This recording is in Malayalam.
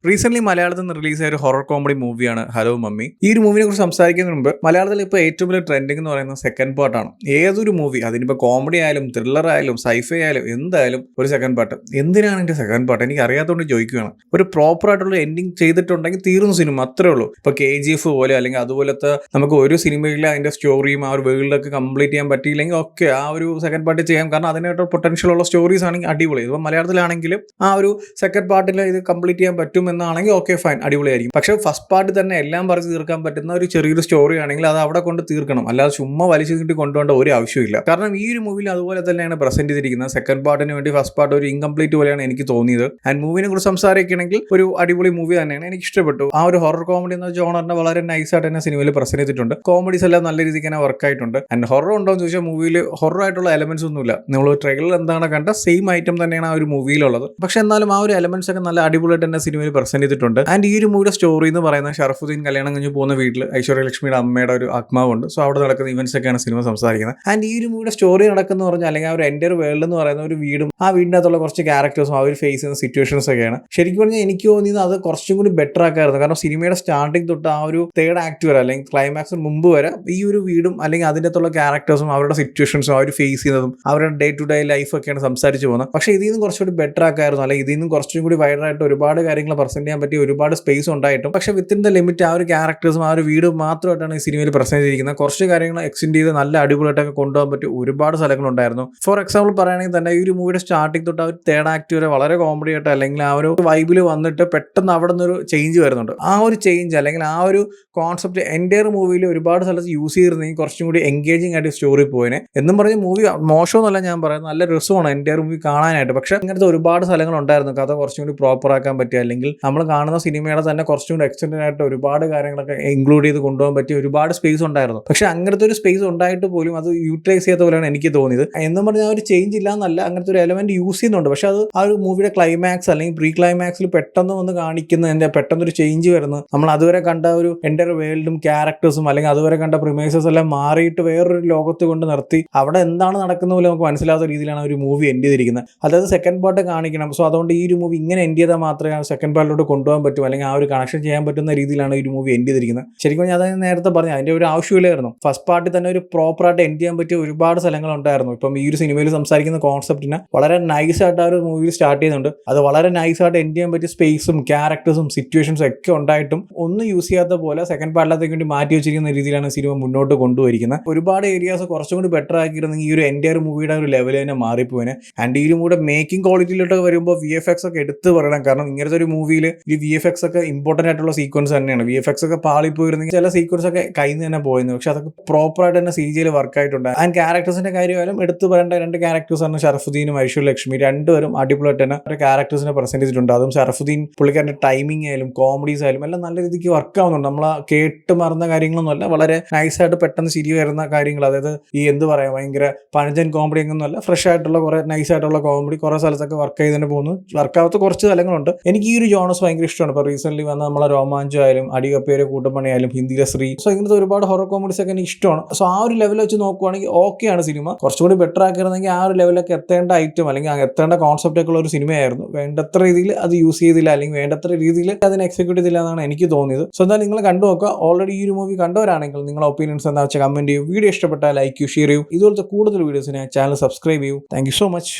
റീസെന്റ് മലയാളത്തിൽ നിന്ന് റിലീസായ ഒരു ഹൊറർ കോമഡി മൂവിയാണ് ഹലോ മമ്മി. ഈ ഒരു മൂവിനെ കുറിച്ച് സംസാരിക്കുന്നതിന് മുമ്പ് മലയാളത്തിൽ ഇപ്പോൾ ഏറ്റവും വലിയ ട്രെൻഡിംഗ് എന്ന് പറയുന്നത് സെക്കൻഡ് പാർട്ടാണ്. ഏതൊരു മൂവി അതിനിപ്പോൾ കോമഡി ആയാലും ത്രില്ലർ ആയാലും സൈഫൈ ആയാലും എന്തായാലും ഒരു സെക്കൻഡ് പാർട്ട്. എന്തിനാണ് എൻ്റെ സെക്കൻഡ് പാർട്ട്? എനിക്ക് അറിയാത്തതുകൊണ്ട് ചോദിക്കുകയാണ്. ഒരു പ്രോപ്പർ ആയിട്ടുള്ള എൻഡിങ് ചെയ്തിട്ടുണ്ടെങ്കിൽ തീർന്നു സിനിമ, അത്രേ ഉള്ളൂ. ഇപ്പോൾ KGF പോലെ അല്ലെങ്കിൽ അതുപോലത്തെ നമുക്ക് ഒരു സിനിമയിൽ അതിൻ്റെ സ്റ്റോറിയും ആ ഒരു വേൾഡൊക്കെ കംപ്ലീറ്റ് ചെയ്യാൻ പറ്റിയില്ലെങ്കിൽ ഒക്കെ ആ ഒരു സെക്കൻഡ് പാർട്ട് ചെയ്യാം. കാരണം അതിനായിട്ട് പൊട്ടൻഷ്യൽ ഉള്ള സ്റ്റോറീസ് ആണെങ്കിൽ അടിപൊളി. ഇപ്പോൾ മലയാളത്തിലാണെങ്കിലും ആ ഒരു സെക്കൻഡ് പാർട്ടിൽ ഇത് കംപ്ലീറ്റ് ചെയ്യാൻ പറ്റും എന്നാണെങ്കിൽ ഓക്കെ ഫൈൻ, അടിപൊളിയായിരിക്കും. പക്ഷേ ഫസ്റ്റ് പാർട്ട് തന്നെ എല്ലാം പറഞ്ഞ് തീർക്കാൻ പറ്റുന്ന ഒരു ചെറിയൊരു സ്റ്റോറി ആണെങ്കിൽ അത് അവിടെ കൊണ്ട് തീർക്കണം, അല്ലാതെ ചുമ്മാ വലിച്ചു നീട്ടി കൊണ്ടുപോകേണ്ട ഒരു ആവശ്യമില്ല. കാരണം ഈ ഒരു മൂവിയിൽ അതുപോലെ തന്നെയാണ് പ്രസന്റ് ചെയ്തിരിക്കുന്നത്. സെക്കൻഡ് പാർട്ടിന് വേണ്ടി ഫസ്റ്റ് പാർട്ട് ഒരു ഇൻകംപ്ലീറ്റ് പോലെയാണ് എനിക്ക് തോന്നിയത്. ആൻഡ് മൂവിനെ കുറിച്ച് സംസാരിക്കുകയാണെങ്കിൽ ഒരു അടിപൊളി മൂവി തന്നെയാണ്, എനിക്ക് ഇഷ്ടപ്പെട്ടു. ആ ഒരു ഹൊറർ കോമഡി എന്ന ജോണറിനെ വളരെ നൈസായിട്ട് തന്നെ സിനിമയിൽ പ്രസന്റ് ചെയ്തിട്ടുണ്ട്. കോമഡീസ് എല്ലാം നല്ല രീതിക്ക് തന്നെ വർക്ക് ആയിട്ടുണ്ട്. ആൻഡ് ഹൊറർ ഉണ്ടോ എന്ന് ചോദിച്ചാൽ മൂവിയിൽ ഹൊറർ ആയിട്ടുള്ള എലമെന്റ്സ് ഒന്നുമില്ല. നമ്മൾ ട്രെയിലർ എന്താണ് കണ്ട സെയിം ഐറ്റം തന്നെയാണ് ആ ഒരു മൂവിയിലുള്ളത്. പക്ഷെ എന്നാലും ആ ഒരു എലമെന്റ്സ് ഒക്കെ നല്ല അടിപൊളിയായിട്ട് തന്നെ സിനിമയിൽ പ്രസന്റ് ചെയ്തിട്ടുണ്ട്. ആൻഡ് ഈ ഒരു മൂവിയുടെ സ്റ്റോറി എന്ന് പറയുന്നത് ഷറഫുദ്ദീൻ കല്യാണം കഴിഞ്ഞ് പോകുന്ന വീട്ടിൽ ഐശ്വര്യലക്ഷ്മിയുടെ അമ്മയുടെ ഒരു ആത്മാവുണ്ട്. സോ അവിടെ നടക്കുന്ന ഇവന്റ്സ് ഒക്കെയാണ് സിനിമ സംസാരിക്കുന്നത്. ആൻഡ് ഈ ഒരു മൂവിയുടെ സ്റ്റോറി നടക്കുന്ന പറഞ്ഞാൽ അല്ലെങ്കിൽ ആ ഒരു എൻ്റർ വേൾഡ് എന്ന് പറയുന്ന ഒരു വീടും ആ വീടിൻ്റെ അകത്തുള്ള കുറച്ച് ക്യാരക്ടേഴ്സും അവർ ഫേസ് ചെയ്യുന്ന സിറ്റുവേഷൻസ് ഒക്കെയാണ്. ശരിക്കും പറഞ്ഞാൽ എനിക്ക് തോന്നിയത് അത് കുറച്ചും കൂടി ബെറ്റർ ആക്കായിരുന്നു. കാരണം സിനിമയുടെ സ്റ്റാർട്ടിങ് തൊട്ട് ആ ഒരു തേർഡ് ആക്ട് വരെ അല്ലെങ്കിൽ ക്ലൈമാക്സിന് മുമ്പ് വരെ ഈ ഒരു വീടും അല്ലെങ്കിൽ അതിൻ്റെ അകത്തുള്ള ക്യാരക്ടേഴ്സും അവരുടെ സിറ്റുവേഷൻസും അവർ ഫേസ് ചെയ്യുന്നതും അവരുടെ ഡേ ടു ഡേ ലൈഫ് ഒക്കെയാണ് സംസാരിച്ച് പോകുന്നത്. പക്ഷേ ഇതിൽ നിന്നും കുറച്ചുകൂടി ബെറ്റർ ആക്കായിരുന്നു, അല്ലെങ്കിൽ ഇതിൽ നിന്നും കുറച്ചും കൂടി വൈഡായിട്ട് ഒരുപാട് കാര്യങ്ങൾ പ്രസന്റ് ചെയ്യാൻ പറ്റിയ ഒരുപാട് സ്പേസ് ഉണ്ടായിട്ടും പക്ഷേ വിത്തിൻ ദ ലിമിറ്റ് ആ ഒരു ക്യാരക്ടേഴ്സും ആ ഒരു വീടും മാത്രമായിട്ടാണ് ഈ സിനിമയിൽ പ്രസന്റ് ചെയ്തിരിക്കുന്നത്. കുറച്ച് കാര്യങ്ങൾ എക്സ്റ്റെൻഡ് ചെയ്ത് നല്ല അടിപൊളിയായിട്ടൊക്കെ കൊണ്ടുപോകാൻ പറ്റിയ ഒരുപാട് സ്ഥലങ്ങളുണ്ടായിരുന്നു. ഫോർ എക്സാമ്പിൾ പറയുകയാണെങ്കിൽ തന്നെ ഈ ഒരു മൂവിയുടെ സ്റ്റാർട്ടിങ് തൊട്ട് ആ ഒരു തേർഡ് ആക്ട് വരെ വളരെ കോമഡി ആയിട്ട് അല്ലെങ്കിൽ ആ ഒരു വൈബിൽ വന്നിട്ട് പെട്ടെന്ന് അവിടെ നിന്നൊരു ചേഞ്ച് വരുന്നുണ്ട്. ആ ഒരു ചേഞ്ച് അല്ലെങ്കിൽ ആ ഒരു കോൺസെപ്റ്റ് എൻ്റയർ മൂവിയിൽ ഒരുപാട് സ്ഥലത്ത് യൂസ് ചെയ്തിരുന്നെങ്കിൽ കുറച്ചും കൂടി എൻഗേജിങ് ആയിട്ട് സ്റ്റോറി പോയിനെ. എന്നും പറഞ്ഞ് മൂവി മോശമെന്നല്ല ഞാൻ പറയുന്നത്, നല്ല രസമാണ് എൻ്റയർ മൂവി കാണാനായിട്ട്. പക്ഷേ ഇങ്ങനത്തെ ഒരുപാട് സ്ഥലങ്ങളുണ്ടായിരുന്നു കഥ കുറച്ചും കൂടി പ്രോപ്പർ ആക്കാൻ പറ്റുക, അല്ലെങ്കിൽ നമ്മൾ കാണുന്ന സിനിമയുടെ തന്നെ കുറച്ചും കൂടി എക്സ്റ്റൻഡ് ആയിട്ട് ഒരുപാട് കാര്യങ്ങളൊക്കെ ഇൻക്ലൂഡ് ചെയ്ത് കൊണ്ടുപോകാൻ പറ്റിയ ഒരുപാട് സ്പേസ് ഉണ്ടായിരുന്നു. പക്ഷേ അങ്ങനത്തെ ഒരു സ്പേസ് ഉണ്ടായിട്ട് പോലും അത് യൂട്ടിലൈസ് ചെയ്യാത്ത പോലെയാണ് എനിക്ക് തോന്നിയത്. എന്നും പറഞ്ഞാൽ ഒരു ചേഞ്ച് ഇല്ല എന്നല്ല, അങ്ങനത്തെ ഒരു എലമെന്റ് യൂസ് ചെയ്യുന്നുണ്ട്. പക്ഷെ അത് ആ ഒരു മൂവിയുടെ ക്ലൈമാക്സ് അല്ലെങ്കിൽ പ്രീ ക്ലൈമാക്സിൽ പെട്ടെന്ന് വന്ന് കാണിക്കുന്ന പെട്ടെന്നൊരു ചേഞ്ച് വരുന്നത് നമ്മൾ അതുവരെ കണ്ട ഒരു എൻ്റെ വേൾഡും ക്യാരക്ടേഴ്സും അല്ലെങ്കിൽ അതുവരെ കണ്ട പ്രിമൈസസ് എല്ലാം മാറിയിട്ട് വേറൊരു ലോകത്ത് കൊണ്ട് നിർത്തി അവിടെ എന്താണ് നടക്കുന്ന പോലെ നമുക്ക് മനസ്സിലാത്ത രീതിയിലാണ് ഒരു മൂവി എൻഡ് ചെയ്തിരിക്കുന്നത്. അതായത് സെക്കൻഡ് പാർട്ട് കാണിക്കണം. സോ അതുകൊണ്ട് ഈ ഒരു മൂവി ഇങ്ങനെ എൻഡ് ചെയ്താൽ മാത്രമേ ആ സെക്കൻഡ് പാർട്ടിലോട്ട് കൊണ്ടുപോകാൻ പറ്റും, അല്ലെങ്കിൽ ആ ഒരു കണക്ഷൻ ചെയ്യാൻ പറ്റുന്ന രീതിയിലാണ് ഈ മൂവി എൻഡ് ചെയ്തിരിക്കുന്നത്. ശരിക്കും ഞാൻ അത് നേരത്തെ പറഞ്ഞു, അതിൻ്റെ ഒരു ആവശ്യമില്ലായിരുന്നു. ഫസ്റ്റ് പാർട്ടിൽ തന്നെ ഒരു പ്രോപ്പറായിട്ട് എൻഡ് ചെയ്യാൻ പറ്റിയ ഒരുപാട് സ്ഥലങ്ങളുണ്ടായിരുന്നു. ഇപ്പം ഈ ഒരു സിനിമയിൽ സംസാരിക്കുന്ന കോൺസെപ്റ്റിനെ വളരെ നൈസായിട്ട് ആ ഒരു മൂവിയിൽ സ്റ്റാർട്ട് ചെയ്യുന്നുണ്ട്. അത് വളരെ നൈസായിട്ട് എൻഡ് ചെയ്യാൻ പറ്റിയ സ്പേസും ക്യാരക്ടേഴ്സും സിറ്റുവേഷൻസും ഒക്കെ ഉണ്ടായിട്ടും ഒന്നും യൂസ് ചെയ്യാത്ത പോലെ സെക്കൻഡ് പാർട്ടിലേക്ക് വേണ്ടി മാറ്റി വെച്ചിരിക്കുന്ന രീതിയിലാണ് സിനിമ മുന്നോട്ട് കൊണ്ടുപോയിരിക്കുന്നത്. ഒരുപാട് ഏരിയാസ് കുറച്ചും കൂടി ബെറ്റർ ആക്കിയിരുന്നെങ്കിൽ ഈ ഒരു എൻ്റയർ മൂവിയുടെ ഒരു ലെവൽ തന്നെ മാറിപ്പോയിനെ. ആൻഡ് ഈ ഒരു മൂവിയുടെ മേക്കിംഗ് ക്വാളിറ്റിയിലോട്ട് വരുമ്പോൾ VFX ഒക്കെ എടുത്ത് പറയണം. കാരണം ഇങ്ങനത്തെ ഒരു മൂവിയിൽ ഈ VFX ഒക്കെ ഇമ്പോർട്ടൻ്റ് ആയിട്ടുള്ള സീക്വൻസ് തന്നെയാണ്. VFX ഒക്കെ പാളിപ്പോയിരുന്നെങ്കിൽ ചില സീക്വൻസ് ഒക്കെ കയ്യിൽ നിന്ന് തന്നെ പോയിരുന്നു. പക്ഷെ അതൊക്കെ പ്രോപ്പറായിട്ട് തന്നെ CGയിൽ വർക്ക് ആയിട്ടുണ്ട്. ആൻഡ് ക്യാരക്ടേഴ്സിന്റെ കാര്യമായാലും എടുത്ത് പറയേണ്ട രണ്ട് ക്യാരക്ടേഴ്സാണ് ഷറഫുദ്ദീനും ഐശ്വര്യലക്ഷ്മി. രണ്ടുപേരും അടിപൊളിയായിട്ട് തന്നെ ഒരു ക്യാരക്ടേഴ്സിനെ പ്രസന്റ് ചെയ്തിട്ടുണ്ട്. അതും ഷറഫുദ്ദീൻ പുള്ളിക്കാരൻ്റെ ടൈമിംഗ് ആയാലും കോമഡീസ് ആയാലും എല്ലാം നല്ല രീതിക്ക് വർക്ക് ആവുന്നുണ്ട്. നമ്മൾ കേട്ട് മറന്ന കാര്യങ്ങളൊന്നുമല്ല, വളരെ നൈസായിട്ട് പെട്ടെന്ന് ശരി വരുന്ന കാര്യങ്ങൾ. അതായത് ഈ എന്ത് പറയാം, ഭയങ്കര പഴഞ്ചൻ കോമഡി ഒന്നുമല്ല, ഫ്രഷ് ആയിട്ടുള്ള കുറെ നൈസായിട്ടുള്ള കോമഡി കുറെ സ്ഥലത്തൊക്കെ വർക്ക് ചെയ്ത് തന്നെ പോകുന്നു. വർക്കാവാത്ത കുറച്ച് സ്ഥലങ്ങളുണ്ട്. എനിക്ക് ഈ ഒരു ജോണസ് ഭയങ്കര ഇഷ്ടമാണ്. ഇപ്പോൾ റീസെന്റ് വന്ന നമ്മളെ രോമാഞ്ചം ആയാലും അടികപ്പേര് കൂട്ടപ്പണി ആയാലും ഹിന്ദിയിലെ ശ്രീ, സോ ഇങ്ങനത്തെ ഒരുപാട് ഹൊറർ കോമഡീസ് ഒക്കെ എനിക്ക് ഇഷ്ടമാണ്. സോ ആ ഒരു ലെവൽ വെച്ച് നോക്കുവാണെങ്കിൽ ഓക്കെയാണ് സിനിമ. കുറച്ചുകൂടി ബെറ്റർ ആക്കിയിരുന്നെങ്കിൽ ആ ഒരു ലെവലൊക്കെ എത്തേണ്ട ഐറ്റം അല്ലെങ്കിൽ എത്തേണ്ട കോൺസെപ്റ്റ് ഒക്കെ ഉള്ള ഒരു സിനിമയായിരുന്നു. വേണ്ടത്ര രീതിയിൽ അത് യൂസ് ചെയ്തില്ല, അല്ലെങ്കിൽ വേണ്ടത്ര രീതിയിൽ അതിനെ എക്സിക്യൂട്ട് ചെയ്തില്ല എന്നാണ് എനിക്ക് തോന്നിയത്. സോ എന്തായാലും നിങ്ങൾ കണ്ടു നോക്കുക. ഓൾറെഡി ഈ ഒരു മൂവി കണ്ടവരാണെങ്കിൽ നിങ്ങളുടെ ഒപ്പീനിയൻസ് എന്താ വെച്ചാൽ കമന്റ് ചെയ്യൂ. വീഡിയോ ഇഷ്ടപ്പെട്ടാൽ ലൈക്ക് ചെയ്യൂ, ഷെയർ ചെയ്യൂ. ഇതുപോലത്തെ കൂടുതൽ വീഡിയോസിന് ചാനൽ സബ്സ്ക്രൈബ് ചെയ്യൂ. Thank you so much.